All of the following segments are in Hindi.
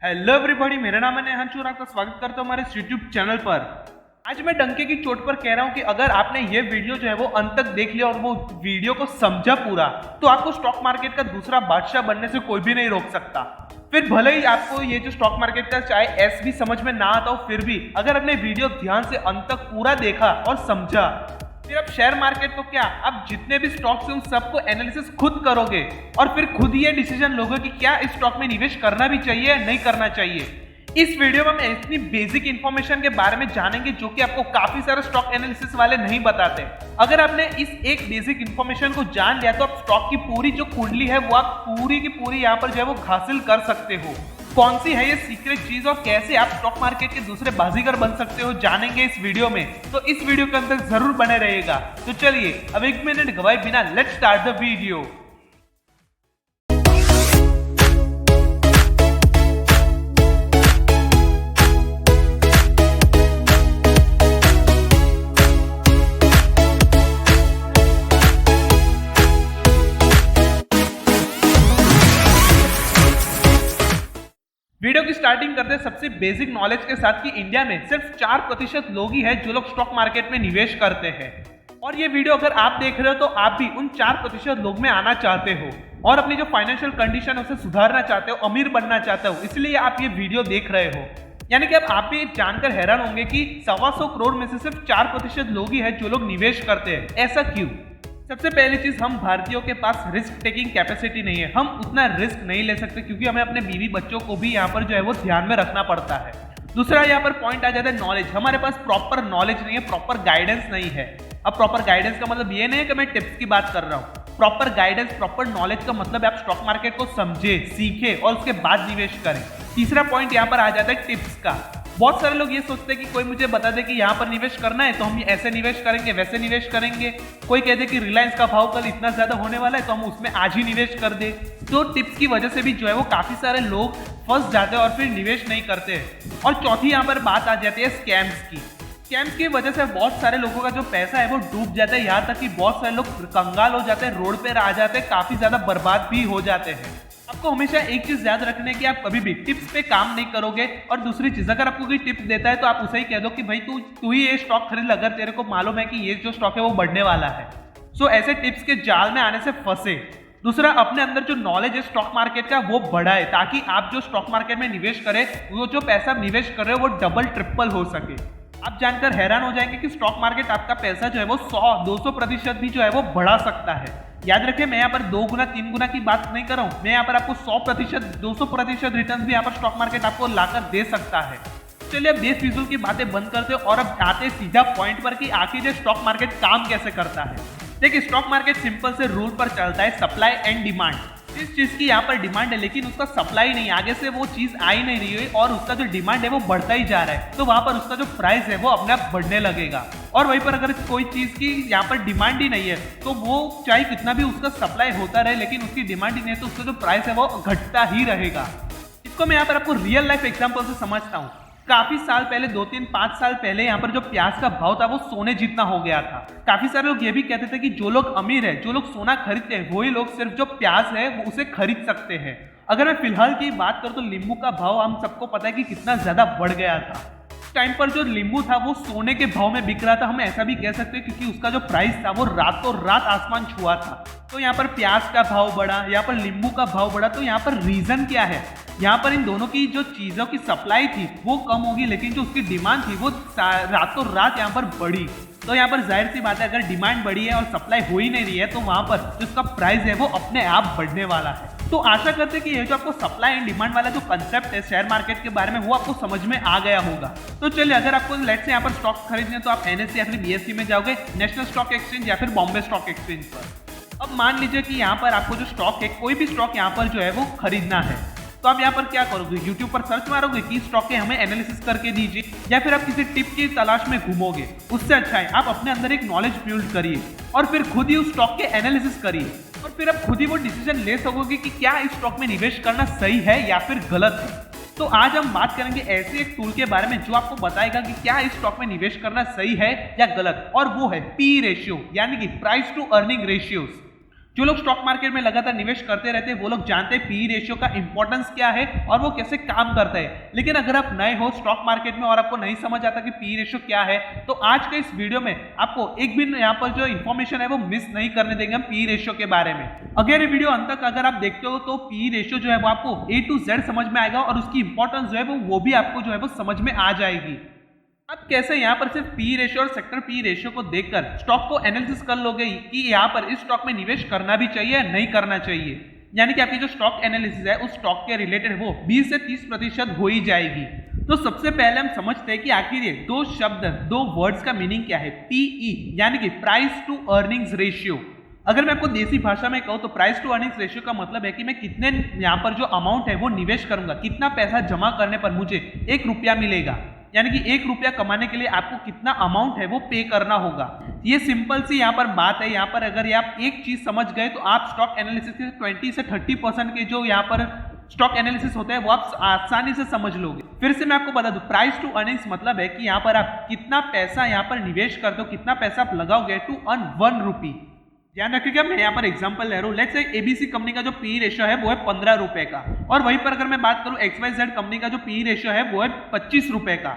हेलो एवरीबॉडी, मेरा नाम है नेहांशु और आपका स्वागत करता हूँ हमारे यूट्यूब चैनल पर। आज मैं डंके की चोट पर कह रहा हूँ कि अगर आपने ये वीडियो जो है वो अंत तक देख लिया और वो वीडियो को समझा पूरा, तो आपको स्टॉक मार्केट का दूसरा बादशाह बनने से कोई भी नहीं रोक सकता। फिर भले ही आपको ये जो स्टॉक मार्केट का चाहे एस भी समझ में ना आता हो, फिर भी अगर आपने वीडियो ध्यान से अंत तक पूरा देखा और समझा, फिर आप शेयर मार्केट तो क्या, आप जितने भी स्टॉक्स हैं उन सबको एनालिसिस खुद करोगे और फिर खुद ये डिसीजन लोगे कि क्या इस स्टॉक में निवेश करना भी चाहिए या नहीं करना चाहिए। इस वीडियो में हम इतनी बेसिक इंफॉर्मेशन के बारे में जानेंगे जो कि आपको काफी सारे स्टॉक एनालिसिस वाले नहीं बताते। अगर आपने इस एक बेसिक इंफॉर्मेशन को जान लिया तो आप स्टॉक की पूरी जो कुंडली है वो आप पूरी की पूरी यहाँ पर जो है वो हासिल कर सकते हो। कौन सी है ये सीक्रेट चीज और कैसे आप स्टॉक मार्केट के दूसरे बाजीगर बन सकते हो, जानेंगे इस वीडियो में। तो इस वीडियो के अंदर जरूर बने रहिएगा। तो चलिए अब 1 मिनट गवाए बिना let's start the video. Video की स्टार्टिंग करते हैं सबसे बेसिक नॉलेज के साथ कि इंडिया में सिर्फ 4% लोग ही हैं जो लोग स्टॉक मार्केट में निवेश करते हैं। और ये वीडियो अगर आप देख रहे हो तो आप भी उन 4% लोग में आना चाहते हो और अपनी जो फाइनेंशियल कंडीशन है उसे सुधारना चाहते हो, अमीर बनना चाहते हो, इसलिए आप ये वीडियो देख रहे हो। यानी कि अब आप भी जानकर हैरान होंगे कि 125 करोड़ में से सिर्फ 4% लोग ही है जो लोग निवेश करते हैं। ऐसा क्यों? सबसे पहली चीज, हम भारतीयों के पास रिस्क टेकिंग कैपेसिटी नहीं है। हम उतना रिस्क नहीं ले सकते क्योंकि हमें अपने बीवी बच्चों को भी यहाँ पर जो है वो ध्यान में रखना पड़ता है। दूसरा यहाँ पर पॉइंट आ जाता है नॉलेज। हमारे पास प्रॉपर नॉलेज नहीं है, प्रॉपर गाइडेंस नहीं है। अब प्रॉपर गाइडेंस का मतलब ये नहीं है कि मैं टिप्स की बात कर रहा हूँ। प्रॉपर गाइडेंस, प्रॉपर नॉलेज का मतलब आप स्टॉक मार्केट को समझे, सीखे और उसके बाद निवेश करें। तीसरा पॉइंट यहाँ पर आ जाता है टिप्स का। बहुत सारे लोग ये सोचते हैं कि कोई मुझे बता दे कि यहाँ पर निवेश करना है तो हम ऐसे निवेश करेंगे, वैसे निवेश करेंगे। कोई कहते कि रिलायंस का भाव कल इतना ज्यादा होने वाला है तो हम उसमें आज ही निवेश कर दे। तो टिप्स की वजह से भी जो है वो काफी सारे लोग फंस जाते हैं और फिर निवेश नहीं करते। और चौथी यहाँ पर बात आ जाती है स्कैम्स की। स्कैम्स की वजह से बहुत सारे लोगों का जो पैसा है वो डूब जाता है, यहाँ तक कि बहुत सारे लोग कंगाल हो जाते हैं, रोड पे आ जाते हैं, काफी ज्यादा बर्बाद भी हो जाते हैं। आपको हमेशा एक चीज याद रखने की, आप कभी भी टिप्स पे काम नहीं करोगे। और दूसरी चीज, अगर आपको कोई टिप्स देता है तो आप उसे ही कह दो कि भाई तू ही ये स्टॉक खरीद, अगर तेरे को मालूम है कि ये जो स्टॉक है वो बढ़ने वाला है। सो ऐसे टिप्स के जाल में आने से फंसे। दूसरा, अपने अंदर जो नॉलेज है स्टॉक मार्केट का वो बढ़ाए ताकि आप जो स्टॉक मार्केट में निवेश करें वो जो पैसा निवेश कर रहे हो वो डबल ट्रिपल हो सके। आप जानकर हैरान हो जाएंगे कि स्टॉक मार्केट आपका पैसा जो है वो 100-200% भी जो है वो बढ़ा सकता है। याद रखें, मैं यहाँ पर 2 गुना 3 गुना की बात नहीं कर रहा हूँ। मैं यहाँ पर आपको 100%, 200% रिटर्न भी यहाँ पर स्टॉक मार्केट आपको लाकर दे सकता है। चलिए अब बेफिजूल की बातें बंद करते हैं और अब आते सीधा पॉइंट पर कि आखिर ये स्टॉक मार्केट काम कैसे करता है। देखिए, स्टॉक मार्केट सिंपल से रूल पर चलता है, सप्लाई एंड डिमांड। जिस चीज की यहाँ पर डिमांड है लेकिन उसका सप्लाई नहीं, आगे से वो चीज आ ही नहीं रही है और उसका जो डिमांड है वो बढ़ता ही जा रहा है, तो वहां पर उसका जो प्राइस है वो अपने आप बढ़ने लगेगा। और वहीं पर अगर कोई चीज की यहाँ पर डिमांड ही नहीं है तो वो चाहे कितना भी उसका सप्लाई होता रहे लेकिन उसकी डिमांड ही नहीं है तो उसका जो प्राइस है वो घटता ही रहेगा। इसको मैं यहाँ पर आपको रियल लाइफ एग्जाम्पल से समझता हूँ। काफी साल पहले, 2-3-5 साल पहले यहाँ पर जो प्याज का भाव था वो सोने जितना हो गया था। काफी सारे लोग ये भी कहते थे कि जो लोग अमीर है, जो लोग सोना खरीदते हैं, वही लोग सिर्फ जो प्याज है वो उसे खरीद सकते हैं। अगर मैं फिलहाल की बात करूँ तो नींबू का भाव हम सबको पता है कि कितना ज्यादा बढ़ गया था। टाइम पर जो नींबू था वो सोने के भाव में बिक रहा था, हम ऐसा भी कह सकते हैं, क्योंकि उसका जो प्राइस था वो रातों रात आसमान छुआ था। तो यहाँ पर प्याज का भाव बढ़ा, यहाँ पर नींबू का भाव बढ़ा, तो यहाँ पर रीजन क्या है? यहाँ पर इन दोनों की जो चीजों की सप्लाई थी वो कम होगी लेकिन जो उसकी डिमांड थी वो रातों रात यहाँ पर बढ़ी। तो यहाँ पर जाहिर सी बात है, अगर डिमांड बढ़ी है और सप्लाई हो ही नहीं रही है तो वहां पर जो उसका प्राइस है वो अपने आप बढ़ने वाला है। तो आशा करते हैं कि ये जो आपको सप्लाई एंड डिमांड वाला जो कंसेप्ट है शेयर मार्केट के बारे में वो आपको समझ में आ गया होगा। तो चलिए, अगर आपको लेट्स से यहाँ पर स्टॉक खरीदने तो आप NSE या फिर BSE में जाओगे, नेशनल स्टॉक एक्सचेंज या फिर बॉम्बे स्टॉक एक्सचेंज पर। अब मान लीजिए कि यहाँ पर आपको जो स्टॉक है, कोई भी स्टॉक यहाँ पर जो है वो खरीदना है, तो आप यहाँ पर क्या करोगे? यूट्यूब पर सर्च मारोगे कि स्टॉक के हमें एनालिसिस करके दीजिए, या फिर आप किसी टिप की तलाश में घूमोगे। उससे अच्छा है आप अपने अंदर एक नॉलेज बिल्ड करिए और फिर खुद ही उस स्टॉक के एनालिसिस करिए और फिर आप खुद ही वो डिसीजन ले सकोगे कि क्या इस स्टॉक में निवेश करना सही है या फिर गलत है। तो आज हम बात करेंगे ऐसे एक टूल के बारे में जो आपको बताएगा कि क्या इस स्टॉक में निवेश करना सही है या गलत, और वो है पी रेशियो, यानी कि प्राइस टू अर्निंग रेशियोज। जो लोग स्टॉक मार्केट में लगातार निवेश करते रहते हैं वो लोग जानते हैं पीई रेशियो का इंपॉर्टेंस क्या है और वो कैसे काम करता है। लेकिन अगर आप नए हो स्टॉक मार्केट में और आपको नहीं समझ आता कि पीई रेशियो क्या है, तो आज के इस वीडियो में आपको एक भी यहाँ पर जो इन्फॉर्मेशन है वो मिस नहीं करने देंगे हम पीई रेशियो के बारे में। अगर ये वीडियो अंत तक अगर आप देखते हो तो पीई रेशियो जो है वो आपको A to Z समझ में आएगा और उसकी इंपॉर्टेंस जो है वो भी आपको जो है वो समझ में आ जाएगी। अब कैसे यहाँ पर सिर्फ पी रेशियो और सेक्टर पी रेशियो को देखकर स्टॉक को एनालिसिस कर लोगे कि यहाँ पर इस स्टॉक में निवेश करना भी चाहिए या नहीं करना चाहिए, यानी कि आपकी जो स्टॉक एनालिसिस है उस स्टॉक के रिलेटेड वो 20 से 30% हो ही जाएगी। तो सबसे पहले हम समझते हैं कि आखिर ये दो शब्द, दो वर्ड्स का मीनिंग क्या है। पीई यानी कि प्राइस टू अर्निंग्स रेशियो। अगर मैं आपको देसी भाषा में कहूँ तो प्राइस टू अर्निंग्स रेशियो का मतलब है कि मैं कितने यहाँ पर जो अमाउंट है वो निवेश करूंगा, कितना पैसा जमा करने पर मुझे 1 रुपया मिलेगा, यानी कि 1 रुपया कमाने के लिए आपको कितना अमाउंट है वो पे करना होगा। ये सिंपल सी यहाँ पर बात है। यहाँ पर अगर आप एक चीज समझ गए तो आप स्टॉक एनालिसिस के 20 से 30% के जो यहाँ पर स्टॉक एनालिसिस होता है वो आप आसानी से समझ लोगे। फिर से मैं आपको बता दूं, प्राइस टू अर्निंग्स मतलब है कि यहाँ पर आप कितना पैसा यहाँ पर निवेश करते हो, कितना पैसा आप लगाओगे टू अर्न 1 रुपी। ध्यान रखिएगा, मैं यहाँ पर एग्जांपल ले रहा हूँ। लेट्स से एबीसी कंपनी का जो पी रेशियो है वो है 15 रुपए का, और वहीं पर अगर मैं बात करूँ XYZ कंपनी का जो पी रेशियो है वो है 25 रुपए का।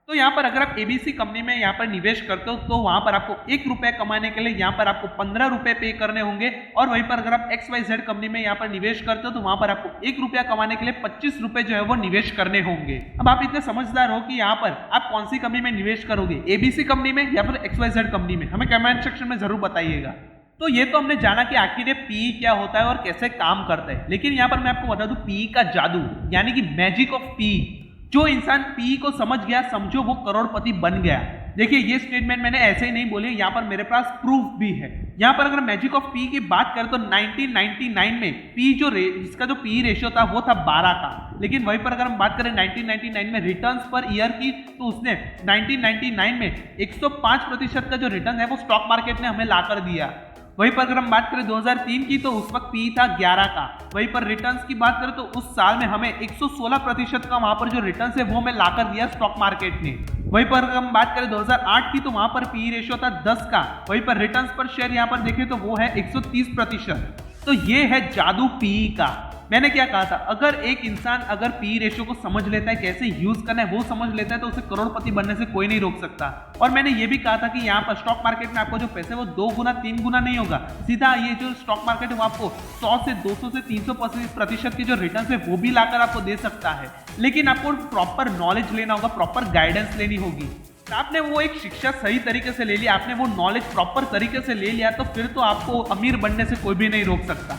तो यहाँ पर अगर आप एबीसी कंपनी में यहाँ पर निवेश करते हो तो वहां पर आपको 1 रुपया कमाने के लिए यहाँ पर आपको 15 रुपए पे करने होंगे, और वहीं पर अगर आप XYZ कंपनी में यहाँ पर निवेश करते हो तो वहां पर आपको 1 रुपया कमाने के लिए 25 रुपए जो है वो निवेश करने होंगे। अब आप इतने समझदार हो कि यहाँ पर आप कौन सी कंपनी में निवेश करोगे, एबीसी कंपनी में या फिर XYZ कंपनी में, हमें कमेंट सेक्शन में जरूर बताइएगा। तो ये तो हमने जाना कि आखिर ये पीई क्या होता है और कैसे काम करता है, लेकिन यहाँ पर मैं आपको बता दूं पीई का जादू यानी कि मैजिक ऑफ पीई। जो इंसान पीई को समझ गया समझो वो करोड़पति बन गया। देखिए ये स्टेटमेंट मैंने ऐसे ही नहीं बोली, यहाँ पर मेरे पास प्रूफ भी है। यहाँ पर अगर मैजिक ऑफ पी की बात करें तो 1999 में पी जो इसका जो पी रेशियो था वो था 12 का, लेकिन वहीं पर अगर हम बात करें 1999 में रिटर्न्स पर ईयर की तो उसने 1999 में 105% का जो रिटर्न है वो स्टॉक मार्केट ने हमें ला कर दिया। वहीं पर अगर हम बात करें 2003 की तो उस वक्त पी था 11 का। वहीं पर रिटर्न्स की बात करें तो उस साल में हमें 116% का वहां पर जो रिटर्न्स है वो हमें लाकर दिया स्टॉक मार्केट ने। वहीं पर अगर हम बात करें 2008 की तो वहां पर पी रेशियो था 10 का। वहीं पर रिटर्न्स पर शेयर यहाँ पर देखें तो वो है 130%। तो ये है जादू पीई का। मैंने क्या कहा था, अगर एक इंसान अगर पी रेशियो को समझ लेता है, कैसे यूज करना है वो समझ लेता है, तो उसे करोड़पति बनने से कोई नहीं रोक सकता। और मैंने ये भी कहा था कि यहाँ पर स्टॉक मार्केट में आपको जो पैसे वो 2 गुना 3 गुना नहीं होगा, सीधा ये जो स्टॉक मार्केट है वो आपको 100 से 200 से 300% की जो रिटर्न है वो भी लाकर आपको दे सकता है। लेकिन आपको प्रॉपर नॉलेज लेना होगा, प्रॉपर गाइडेंस लेनी होगी। आपने वो एक शिक्षा सही तरीके से ले लिया, आपने वो नॉलेज प्रॉपर तरीके से ले लिया, तो फिर तो आपको अमीर बनने से कोई भी नहीं रोक सकता।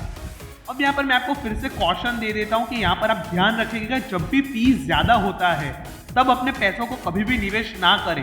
अब यहाँ पर मैं आपको फिर से कॉशन दे देता हूँ कि यहाँ पर आप ध्यान रखिएगा, जब भी पी ज्यादा होता है तब अपने पैसों को कभी भी निवेश ना करें।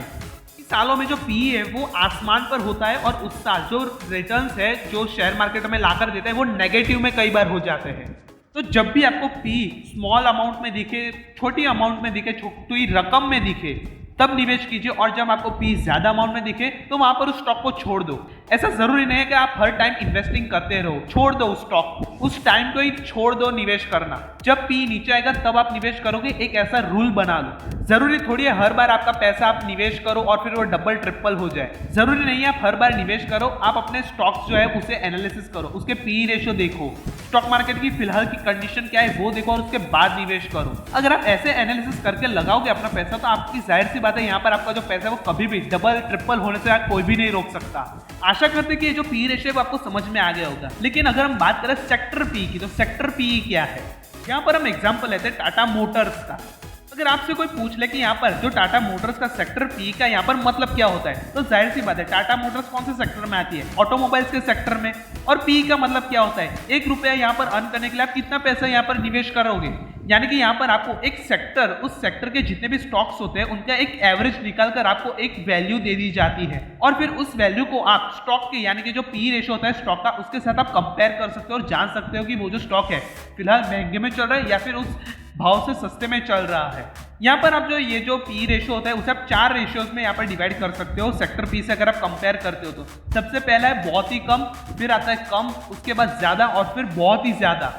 सालों में जो पी है वो आसमान पर होता है, और उस साल जो रिटर्न्स है जो शेयर मार्केट में लाकर देते हैं वो नेगेटिव में कई बार हो जाते हैं। तो जब भी आपको पी स्मॉल अमाउंट में दिखे, छोटी अमाउंट में दिखे, छोटी रकम में दिखे, तब निवेश कीजिए, और जब आपको पी ज्यादा अमाउंट में दिखे तो वहां पर उस स्टॉक को छोड़ दो। ऐसा जरूरी नहीं है कि आप हर टाइम इन्वेस्टिंग करते रहो, छोड़ दो उस स्टॉक, उस टाइम को ही छोड़ दो निवेश करना। जब पी नीचे आएगा तब आप निवेश करोगे, एक ऐसा रूल बना लो। जरूरी थोड़ी है हर बार आपका पैसा आप निवेश करो और फिर वो डबल ट्रिपल हो जाए। जरूरी नहीं है आप हर बार निवेश करो, आप अपने स्टॉक्स जो है उसे एनालिसिस करो, उसके पी रेशियो देखो, स्टॉक मार्केट की फिलहाल की कंडीशन क्या है वो देखो, और उसके बाद निवेश करो। अगर आप ऐसे एनालिसिस करके लगाओगे अपना पैसा तो आपकी जाहिर सी बात है यहाँ पर आपका जो पैसा है वो कभी भी डबल ट्रिपल होने से कोई भी नहीं रोक सकता। आशा करते हैं कि ये जो पी रेशियो है आपको समझ में आ गया होगा। लेकिन अगर हम बात करें सेक्टर पी की, तो सेक्टर पी क्या है, यहाँ पर हम एग्जांपल लेते हैं टाटा मोटर्स का। अगर आपसे कोई पूछ ले कि यहाँ पर जो टाटा मोटर्स का सेक्टर पी का यहाँ पर मतलब क्या होता है, तो जाहिर सी बात है टाटा मोटर्स कौन से सेक्टर में आती है, ऑटोमोबाइल्स के सेक्टर में। और पी का मतलब क्या होता है, 1 रुपया यहाँ पर अर्न करने के लिए आप कितना पैसा यहाँ पर निवेश करोगे, यानी कि यहाँ पर आपको एक सेक्टर, उस सेक्टर के जितने भी स्टॉक्स होते हैं उनका एक एवरेज निकालकर आपको एक वैल्यू दे दी जाती है, और फिर उस वैल्यू को आप स्टॉक के यानी कि जो पी रेशियो होता है स्टॉक का, उसके साथ आप कंपेयर कर सकते हो और जान सकते हो कि वो जो स्टॉक है फिलहाल महंगे में चल रहा है या फिर उस भाव से सस्ते में चल रहा है। यहाँ पर आप जो ये जो पी रेशियो होता है उसे आप 4 रेशियोज में यहाँ पर डिवाइड कर सकते हो सेक्टर पी से अगर आप कंपेयर करते हो तो। सबसे पहला है बहुत ही कम, फिर आता है कम, उसके बाद ज्यादा, और फिर बहुत ही ज्यादा।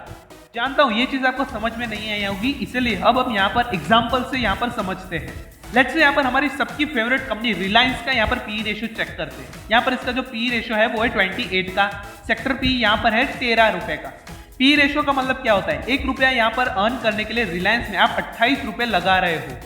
जानता हूं ये चीज आपको समझ में नहीं आई होगी, इसलिए अब हम यहाँ पर एग्जाम्पल से यहाँ पर समझते हैं। लेट्स से यहाँ पर हमारी सबकी फेवरेट कंपनी रिलायंस का यहाँ पर पी रेशियो चेक करते हैं। यहाँ पर इसका जो पी रेशियो है वो है 28 का, सेक्टर पी यहाँ पर है 13 रुपए का। पी रेशियो का मतलब क्या होता है, 1 रुपया यहाँ पर अर्न करने के लिए रिलायंस में आप 28 रुपए लगा रहे हो।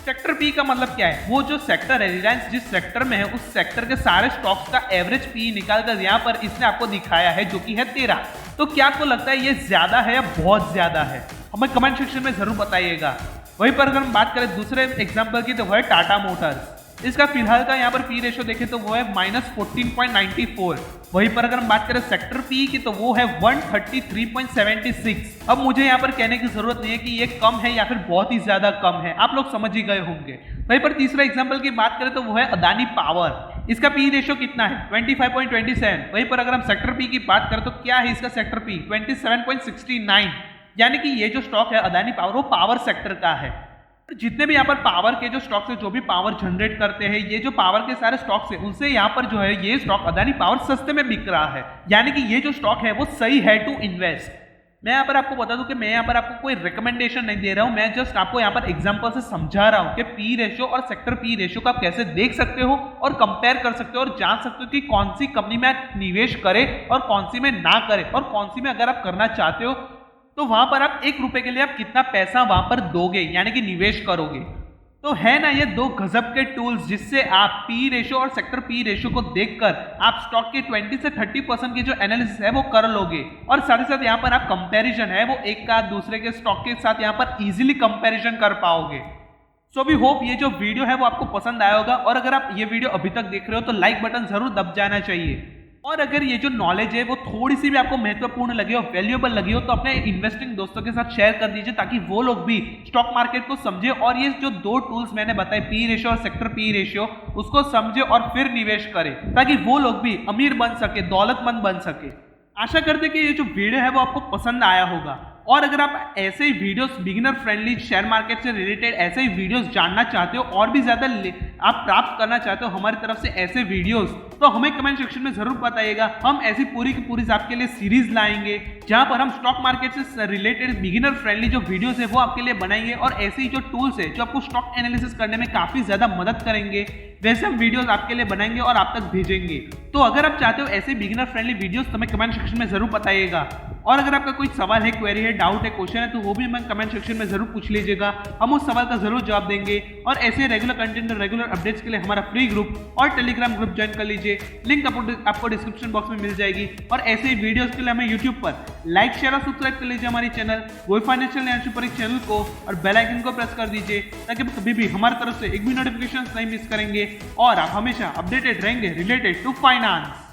सेक्टर पी का मतलब क्या है, वो जो सेक्टर है रिलायंस जिस सेक्टर में है उस सेक्टर के सारे स्टॉक्स का एवरेज पी निकालकर यहाँ पर इसने आपको दिखाया है जो कि है 13। तो क्या आपको लगता है ये ज्यादा है या बहुत ज्यादा है, हमें कमेंट सेक्शन में जरूर बताइएगा। वहीं पर अगर हम बात करें दूसरे एग्जांपल की तो वो है टाटा मोटर्स। इसका फिलहाल का यहाँ पर पी रेशियो देखें तो वो है -14.94। वहीं पर अगर हम बात करें सेक्टर पी की तो वो है 133.76। अब मुझे यहाँ पर कहने की जरूरत नहीं है कि ये कम है या फिर बहुत ही ज्यादा कम है, आप लोग समझ ही गए होंगे। वहीं पर तीसरा एग्जांपल की बात करें तो वो है अदानी पावर। इसका पी रेशियो कितना है 25.27। वहीं पर अगर हम सेक्टर पी की बात करें तो क्या है इसका सेक्टर पी 27.69। यानी कि ये जो स्टॉक है अदानी पावर वो पावर सेक्टर का है। जितने भी यहाँ पर पावर के जो स्टॉक्स है जो भी पावर जनरेट करते हैं, ये जो पावर के सारे स्टॉक्स है उनसे यहाँ पर जो है ये स्टॉक अदानी पावर सस्ते में बिक रहा है। यानी कि ये जो स्टॉक है वो सही है टू इन्वेस्ट। मैं यहाँ पर आपको बता दूं कि मैं यहाँ पर आपको कोई रिकमेंडेशन नहीं दे रहा हूँ, मैं जस्ट आपको यहाँ पर एग्जांपल से समझा रहा हूँ कि पी रेशियो और सेक्टर पी रेशियो को आप कैसे देख सकते हो और कंपेयर कर सकते हो और जान सकते हो कि कौन सी कंपनी में आप निवेश करें और कौन सी में ना करें, और कौन सी में अगर आप करना चाहते हो तो वहां पर आप 1 रुपए के लिए आप कितना पैसा वहां पर दोगे यानी कि निवेश करोगे। तो है ना ये दो गजब के टूल्स जिससे आप पी रेशियो और सेक्टर पी रेशियो को देखकर आप स्टॉक के 20 से 30% की जो एनालिसिस है वो कर लोगे, और साथ ही साथ यहाँ पर आप कंपैरिजन है वो एक का दूसरे के स्टॉक के साथ यहाँ पर इजीली कंपैरिजन कर पाओगे। सो वी होप ये जो वीडियो है वो आपको पसंद आया होगा, और अगर आप ये वीडियो अभी तक देख रहे हो तो लाइक बटन जरूर दब जाना चाहिए। और अगर ये जो नॉलेज है वो थोड़ी सी भी आपको महत्वपूर्ण लगी हो, वैल्यूएबल लगी हो, तो अपने इन्वेस्टिंग दोस्तों के साथ शेयर कर दीजिए ताकि वो लोग भी स्टॉक मार्केट को समझे और ये जो दो टूल्स मैंने बताए पी रेशियो और सेक्टर पी रेशियो उसको समझे और फिर निवेश करे ताकि वो लोग भी अमीर बन सके, दौलतमंद बन सके। आशा करते कि ये जो वीडियो है वो आपको पसंद आया होगा, और अगर आप ऐसे ही videos beginner friendly share market से रिलेटेड ऐसे ही वीडियोस जानना चाहते हो और भी ज्यादा आप प्राप्त करना चाहते हो हमारी तरफ से ऐसे वीडियोस, तो हमें कमेंट सेक्शन में जरूर बताइएगा। हम ऐसी पूरी की पूरी आपके लिए सीरीज लाएंगे जहां पर हम स्टॉक मार्केट से रिलेटेड बिगिनर फ्रेंडली जो वीडियोस है वो आपके लिए बनाएंगे, और ऐसे ही जो टूल्स है जो आपको स्टॉक एनालिसिस करने में काफी ज्यादा मदद करेंगे वैसे हम वीडियोस आपके लिए बनाएंगे और आप तक भेजेंगे। तो अगर आप चाहते हो ऐसे बिगिनर फ्रेंडली वीडियोस तो हमें कमेंट सेक्शन में जरूर बताइएगा, और अगर आपका कोई सवाल है, क्वेरी है, डाउट है, क्वेश्चन है तो वो भी हमें कमेंट सेक्शन में जरूर पूछ लीजिएगा, हम उस सवाल का जरूर जवाब देंगे। और ऐसे रेगुलर कंटेंट और रेगुलर अपडेट्स के लिए हमारा फ्री ग्रुप और टेलीग्राम ग्रुप ज्वाइन कर लीजिए, लिंक आपको डिस्क्रिप्शन बॉक्स में मिल जाएगी। और ऐसे ही वीडियोस के लिए हमें यूट्यूब पर लाइक शेयर और सब्सक्राइब कर लीजिए हमारी चैनल वो फाइनेंशियल एंड सुपर चैनल को, और बेल आइकन को प्रेस कर दीजिए ताकि कभी भी हमारी तरफ से एक भी नोटिफिकेशन नहीं मिस करेंगे और आप हमेशा अपडेटेड रहेंगे रिलेटेड टू फाइनेंस।